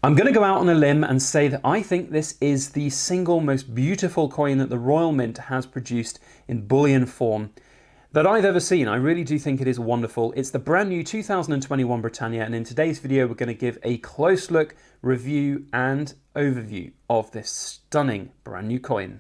I'm going to go out on a limb and say that I think this is the single most beautiful coin that the Royal Mint has produced in bullion form that I've ever seen. I really do think it is wonderful. It's the brand new 2021 Britannia, and in today's video we're going to give a close look, review and overview of this stunning brand new coin.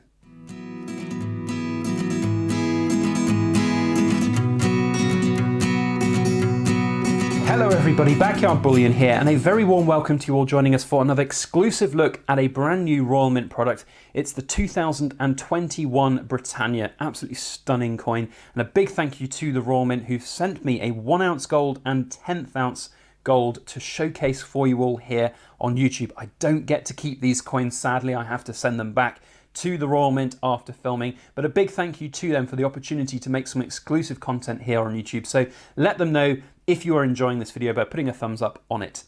Hello everybody, Backyard Bullion here, and a very warm welcome to you all joining us for another exclusive look at a brand new Royal Mint product. It's the 2021 Britannia, absolutely stunning coin, and a big thank you to the Royal Mint who've sent me a 1 ounce gold and 10th ounce gold to showcase for you all here on YouTube. I don't get to keep these coins, sadly. I have to send them back to the Royal Mint after filming, but a big thank you to them for the opportunity to make some exclusive content here on YouTube. So let them know if you are enjoying this video by putting a thumbs up on it.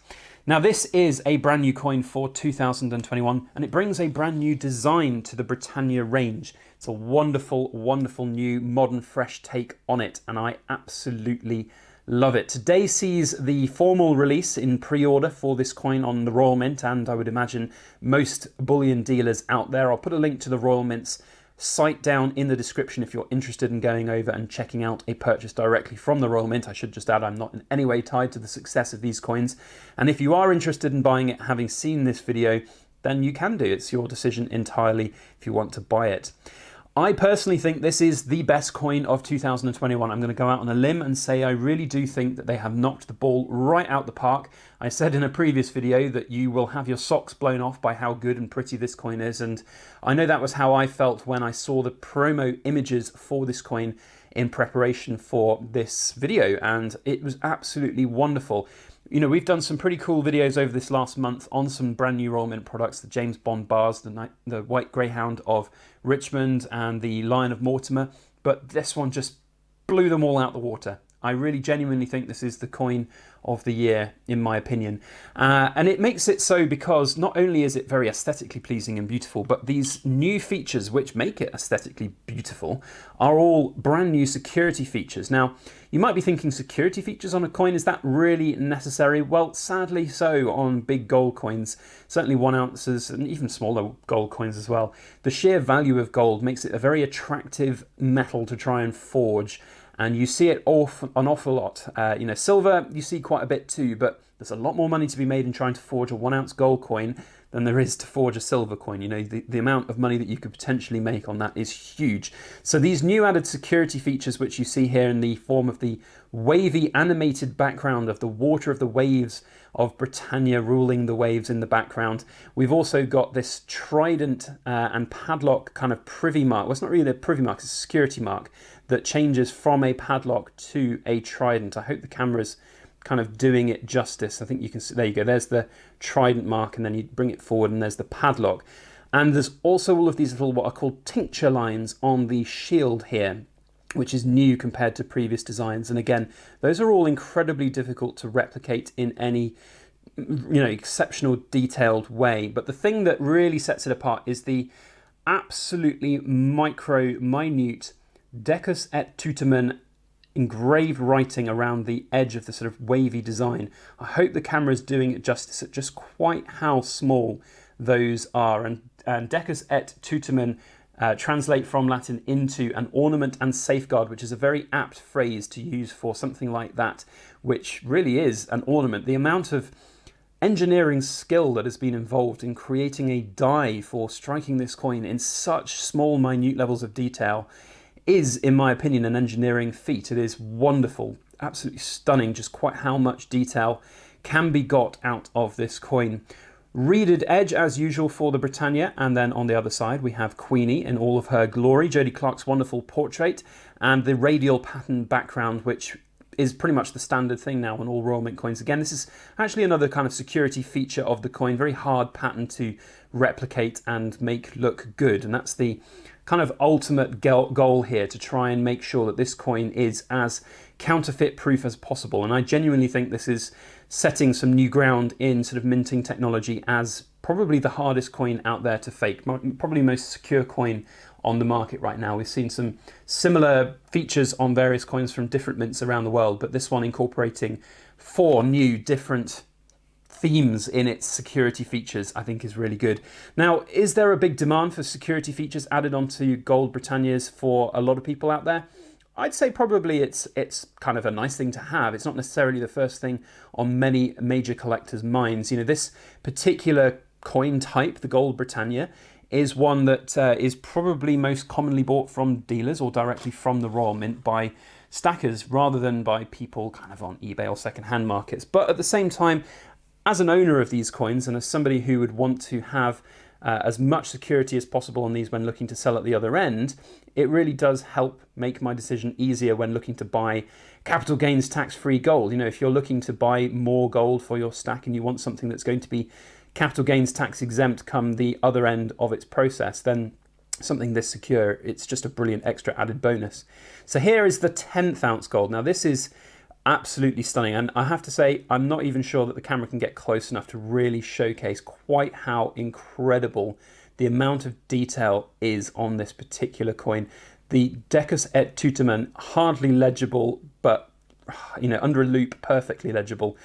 Now this is a brand new coin for 2021 and it brings a brand new design to the Britannia range. It's a wonderful, wonderful new modern fresh take on it and I absolutely love it. Today sees the formal release in pre-order for this coin on the Royal Mint, and I would imagine most bullion dealers out there. I'll put a link to the Royal Mint's site down in the description if you're interested in going over and checking out a purchase directly from the Royal Mint. I should just add I'm not in any way tied to the success of these coins, and if you are interested in buying it having seen this video, then you can do. It's your decision entirely if you want to buy it. I personally think this is the best coin of 2021. I'm going to go out on a limb and say I really do think that they have knocked the ball right out the park. I said in a previous video that you will have your socks blown off by how good and pretty this coin is, and I know that was how I felt when I saw the promo images for this coin in preparation for this video, and it was absolutely wonderful. You know, we've done some pretty cool videos over this last month on some brand new Royal Mint products, the James Bond bars, the White Greyhound of Richmond and the Lion of Mortimer, but this one just blew them all out the water. I really genuinely think this is the coin of the year, in my opinion. And it makes it so because not only is it very aesthetically pleasing and beautiful, but these new features which make it aesthetically beautiful are all brand new security features. Now, you might be thinking security features on a coin, is that really necessary? Well, sadly so on big gold coins, certainly 1 ounces and even smaller gold coins as well. The sheer value of gold makes it a very attractive metal to try and forge. And you see it an awful lot. You know, silver you see quite a bit too, but there's a lot more money to be made in trying to forge a 1 ounce gold coin than there is to forge a silver coin. You know, the amount of money that you could potentially make on that is huge. So these new added security features, which you see here in the form of the wavy animated background of the water of the waves of Britannia ruling the waves in the background. We've also got this trident and padlock kind of privy mark. Well, it's not really a privy mark, it's a security mark that changes from a padlock to a trident. I hope the camera's kind of doing it justice. I think you can see, there you go, there's the trident mark, and then you bring it forward and there's the padlock. And there's also all of these little what are called tincture lines on the shield here, which is new compared to previous designs. And again, those are all incredibly difficult to replicate in any exceptional detailed way. But the thing that really sets it apart is the absolutely minute Decus et tutemen engraved writing around the edge of the sort of wavy design. I hope the camera is doing it justice at just quite how small those are. And Decus et tutemen translate from Latin into an ornament and safeguard, which is a very apt phrase to use for something like that, which really is an ornament. The amount of engineering skill that has been involved in creating a die for striking this coin in such small, minute levels of detail is, in my opinion, an engineering feat. It is wonderful, absolutely stunning, just quite how much detail can be got out of this coin. Reeded edge as usual for the Britannia, and then on the other side we have Queenie in all of her glory, Jodie Clark's wonderful portrait, and the radial pattern background, which is pretty much the standard thing now on all Royal Mint coins. Again, this is actually another kind of security feature of the coin, very hard pattern to replicate and make look good, and that's the kind of ultimate goal here, to try and make sure that this coin is as counterfeit proof as possible. And I genuinely think this is setting some new ground in sort of minting technology as probably the hardest coin out there to fake, probably most secure coin on the market right now. We've seen some similar features on various coins from different mints around the world, but this one incorporating 4 new different themes in its security features, I think is really good. Now, is there a big demand for security features added onto gold Britannias for a lot of people out there? I'd say probably it's kind of a nice thing to have. It's not necessarily the first thing on many major collectors' minds. You know, this particular coin type, the gold Britannia, is one that is probably most commonly bought from dealers or directly from the Royal Mint by stackers rather than by people kind of on eBay or second-hand markets. But at the same time, as an owner of these coins and as somebody who would want to have as much security as possible on these when looking to sell at the other end, it really does help make my decision easier when looking to buy capital gains tax-free gold. You know, if you're looking to buy more gold for your stack and you want something that's going to be capital gains tax exempt come the other end of its process, then something this secure, it's just a brilliant extra added bonus. So here is the 10th ounce gold. Now this is absolutely stunning, and I have to say I'm not even sure that the camera can get close enough to really showcase quite how incredible the amount of detail is on this particular coin. The Decus et Tuteman, hardly legible, but you know, under a loop perfectly legible.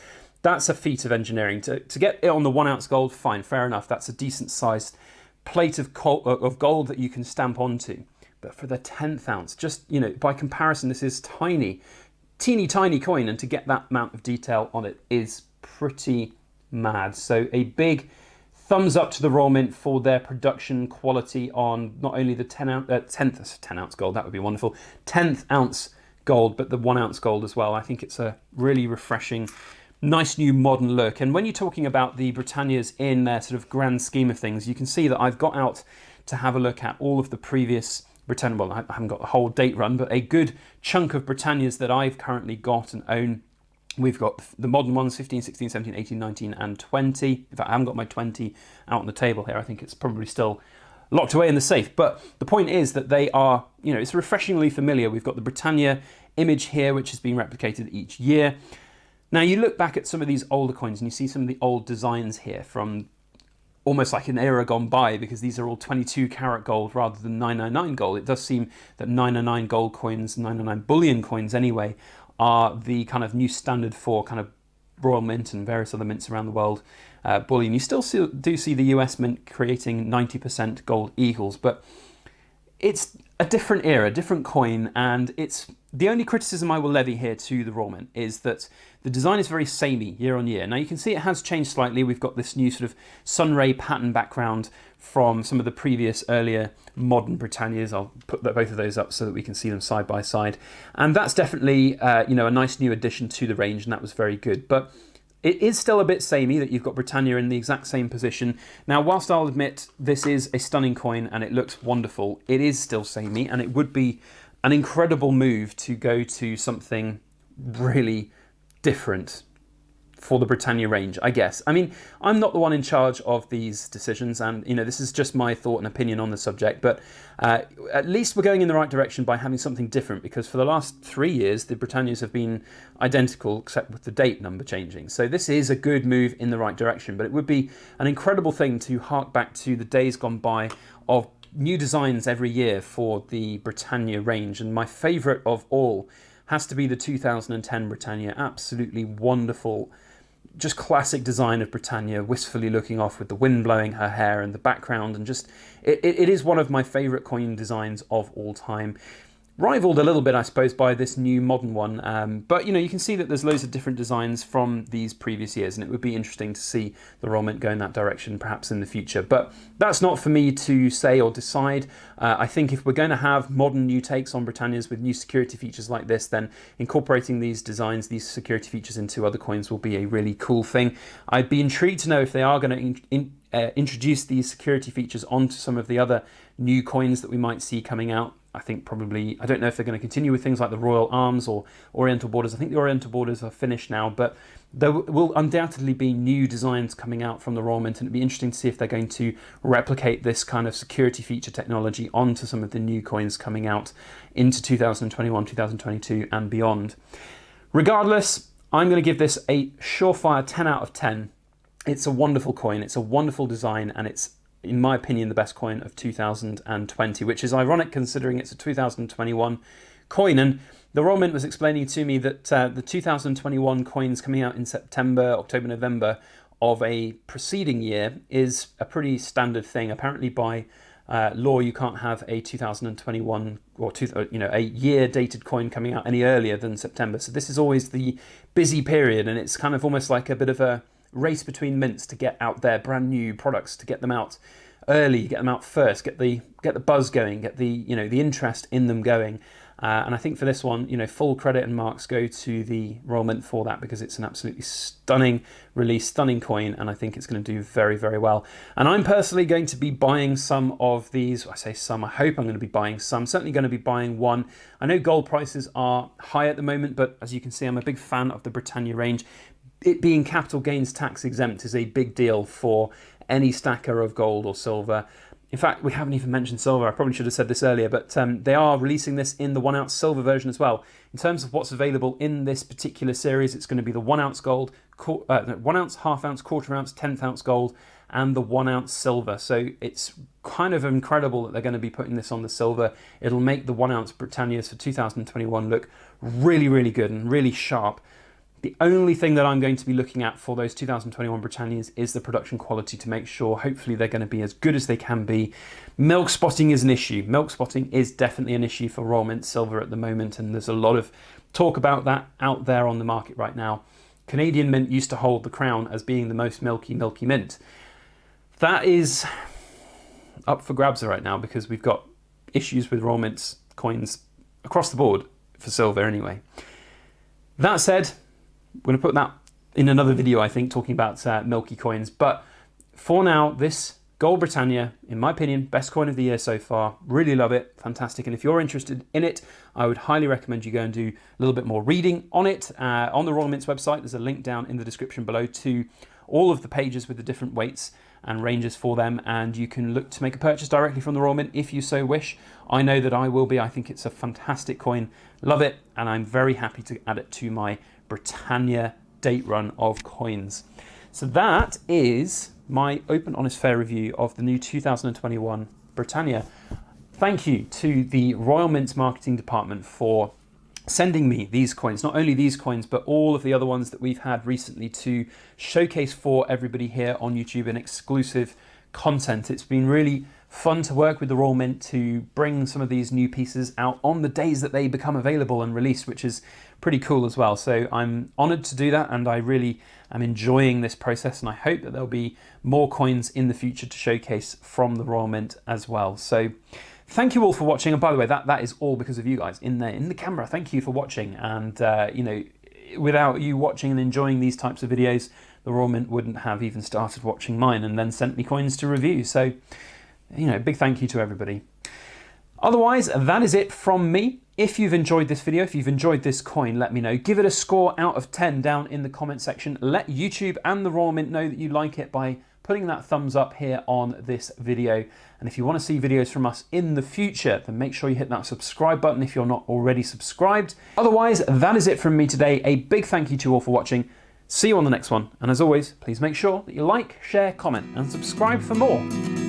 That's a feat of engineering. To get it on the 1 ounce gold, fine, fair enough, that's a decent sized plate of gold that you can stamp onto. But for the 10th ounce, just, you know, by comparison, this is tiny, teeny tiny coin, and to get that amount of detail on it is pretty mad. So a big thumbs up to the Royal Mint for their production quality on not only the 10 ounce gold, that would be wonderful, 10th ounce gold, but the 1 ounce gold as well. I think it's a really refreshing, nice new modern look. And when you're talking about the Britannias in their sort of grand scheme of things, you can see that I've got out to have a look at all of the previous Britannia, well, I haven't got the whole date run, but a good chunk of Britannias that I've currently got and own. We've got the modern ones, 15, 16, 17, 18, 19, and 20. In fact, I haven't got my 20 out on the table here. I think it's probably still locked away in the safe. But the point is that they are, you know, it's refreshingly familiar. We've got the Britannia image here, which has been replicated each year. Now, you look back at some of these older coins and you see some of the old designs here from almost like an era gone by, because these are all 22 karat gold rather than 999 gold. It does seem that 999 gold coins, 999 bullion coins anyway, are the kind of new standard for kind of Royal Mint and various other mints around the world bullion. You still do see the US Mint creating 90% gold eagles, but it's a different era, different coin, and it's the only criticism I will levy here to the Royal Mint is that the design is very samey year on year. Now you can see it has changed slightly. We've got this new sort of sunray pattern background from some of the previous earlier modern Britannias. I'll put both of those up so that we can see them side by side. And that's definitely you know, a nice new addition to the range, and that was very good. But it is still a bit samey that you've got Britannia in the exact same position. Now, whilst I'll admit this is a stunning coin and it looks wonderful, it is still samey, and it would be an incredible move to go to something really different for the Britannia range, I guess. I mean, I'm not the one in charge of these decisions, and you know, this is just my thought and opinion on the subject, but at least we're going in the right direction by having something different, because for the last 3 years the Britannias have been identical except with the date number changing. So this is a good move in the right direction, but it would be an incredible thing to hark back to the days gone by of new designs every year for the Britannia range, and my favourite of all has to be the 2010 Britannia. Absolutely wonderful, just classic design of Britannia, wistfully looking off with the wind blowing her hair in the background, and just it is one of my favourite coin designs of all time. Rivaled a little bit, I suppose, by this new modern one, but you know, you can see that there's loads of different designs from these previous years, and it would be interesting to see the Royal Mint go in that direction perhaps in the future. But that's not for me to say or decide. I think if we're going to have modern new takes on Britannias with new security features like this, then incorporating these designs, these security features into other coins will be a really cool thing. I'd be intrigued to know if they are going to introduce these security features onto some of the other new coins that we might see coming out. I think probably, I don't know if they're going to continue with things like the Royal Arms or Oriental Borders. I think the Oriental Borders are finished now, but there will undoubtedly be new designs coming out from the Royal Mint, and it'd be interesting to see if they're going to replicate this kind of security feature technology onto some of the new coins coming out into 2021, 2022 and beyond. Regardless, I'm going to give this a surefire 10 out of 10. It's a wonderful coin, it's a wonderful design, and it's, in my opinion, the best coin of 2020, which is ironic considering it's a 2021 coin. And the Royal Mint was explaining to me that the 2021 coins coming out in September, October, November of a preceding year is a pretty standard thing. Apparently by law, you can't have a 2021 or a year dated coin coming out any earlier than September. So this is always the busy period, and it's kind of almost like a bit of a race between mints to get out their brand new products, to get them out early, get them out first, get the buzz going, get the the interest in them going. And I think for this one, full credit and marks go to the Royal Mint for that, because it's an absolutely stunning release, stunning coin, and I think it's going to do very, very well. And I'm personally going to be buying some of these. I say some, I hope I'm going to be buying some. Certainly going to be buying one. I know gold prices are high at the moment, but as you can see, I'm a big fan of the Britannia range. It being capital gains tax exempt is a big deal for any stacker of gold or silver. In fact, we haven't even mentioned silver. I probably should have said this earlier, but they are releasing this in the 1 ounce silver version as well. In terms of what's available in this particular series, it's going to be the 1 ounce gold, 1 ounce, half ounce, quarter ounce, 10th ounce gold, and the 1 ounce silver. So it's kind of incredible that they're going to be putting this on the silver. It'll make the 1 ounce Britannias for 2021 look really, really good and really sharp. The only thing that I'm going to be looking at for those 2021 Britannias is the production quality, to make sure hopefully they're going to be as good as they can be. Milk spotting is an issue. Milk spotting is definitely an issue for Royal Mint Silver at the moment, and there's a lot of talk about that out there on the market right now. Canadian Mint used to hold the crown as being the most milky mint. That is up for grabs right now, because we've got issues with Royal Mint's coins across the board, for silver anyway. That said, we're going to put that in another video, I think, talking about milky coins. But for now, this Gold Britannia, in my opinion, best coin of the year so far. Really love it. Fantastic. And if you're interested in it, I would highly recommend you go and do a little bit more reading on it. On the Royal Mint's website, there's a link down in the description below to all of the pages with the different weights and ranges for them, and you can look to make a purchase directly from the Royal Mint if you so wish. I know that I will be. I think it's a fantastic coin. Love it, and I'm very happy to add it to my Britannia date run of coins. So that is my open, honest, fair review of the new 2021 Britannia. Thank you to the Royal Mint's marketing department for sending me these coins, not only these coins, but all of the other ones that we've had recently to showcase for everybody here on YouTube in exclusive content. It's been really fun to work with the Royal Mint to bring some of these new pieces out on the days that they become available and released, which is pretty cool as well. So I'm honored to do that, and I really am enjoying this process, and I hope that there'll be more coins in the future to showcase from the Royal Mint as well. So thank you all for watching, and by the way, that is all because of you guys in the camera. Thank you for watching, and without you watching and enjoying these types of videos, the Royal Mint wouldn't have even started watching mine and then sent me coins to review. So big thank you to everybody. Otherwise, that is it from me. If you've enjoyed this video, if you've enjoyed this coin, let me know. Give it a score out of 10 down in the comment section. Let YouTube and the Royal Mint know that you like it by putting that thumbs up here on this video. And if you want to see videos from us in the future, then make sure you hit that subscribe button if you're not already subscribed. Otherwise, that is it from me today. A big thank you to you all for watching. See you on the next one. And as always, please make sure that you like, share, comment, and subscribe for more.